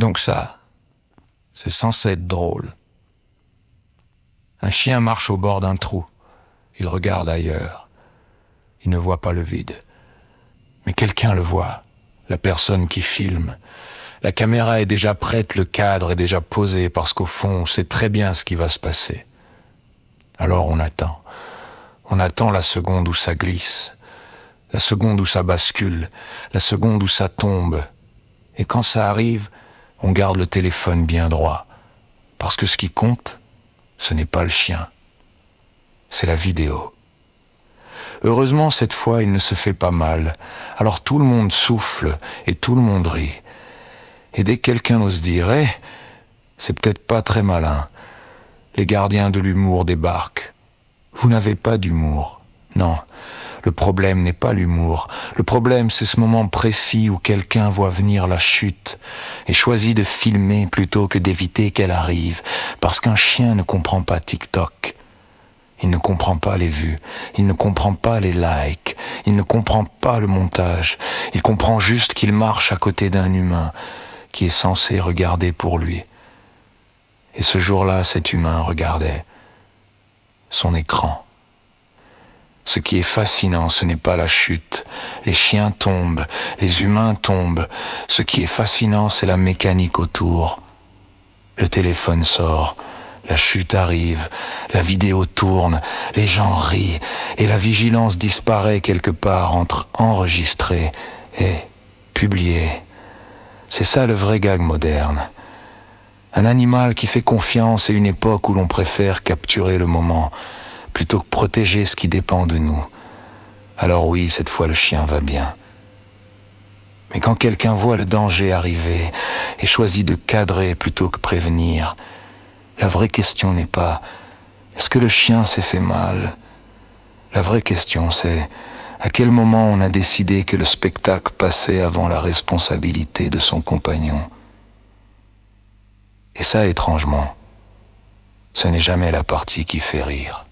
Disons que ça, c'est censé être drôle. Un chien marche au bord d'un trou. Il regarde ailleurs. Il ne voit pas le vide. Mais quelqu'un le voit, la personne qui filme. La caméra est déjà prête, le cadre est déjà posé, parce qu'au fond, on sait très bien ce qui va se passer. Alors on attend. On attend la seconde où ça glisse, la seconde où ça bascule, la seconde où ça tombe. Et quand ça arrive, on garde le téléphone bien droit. Parce que ce qui compte, ce n'est pas le chien, c'est la vidéo. Heureusement, cette fois, il ne se fait pas mal. Alors tout le monde souffle et tout le monde rit. Et dès que quelqu'un ose dire « Eh, c'est peut-être pas très malin », les gardiens de l'humour débarquent. Vous n'avez pas d'humour. Non, le problème n'est pas l'humour. Le problème, c'est ce moment précis où quelqu'un voit venir la chute et choisit de filmer plutôt que d'éviter qu'elle arrive. Parce qu'un chien ne comprend pas TikTok. Il ne comprend pas les vues. Il ne comprend pas les likes. Il ne comprend pas le montage. Il comprend juste qu'il marche à côté d'un humain qui est censé regarder pour lui. Et ce jour-là, cet humain regardait son écran. Ce qui est fascinant, ce n'est pas la chute. Les chiens tombent, les humains tombent. Ce qui est fascinant, c'est la mécanique autour. Le téléphone sort, la chute arrive, la vidéo tourne, les gens rient, et la vigilance disparaît quelque part entre enregistrer et publier. C'est ça le vrai gag moderne. Un animal qui fait confiance et une époque où l'on préfère capturer le moment plutôt que protéger ce qui dépend de nous. Alors oui, cette fois le chien va bien. Mais quand quelqu'un voit le danger arriver et choisit de cadrer plutôt que prévenir, la vraie question n'est pas « est-ce que le chien s'est fait mal ?» La vraie question c'est « à quel moment on a décidé que le spectacle passait avant la responsabilité de son compagnon ?» Et ça, étrangement, ce n'est jamais la partie qui fait rire.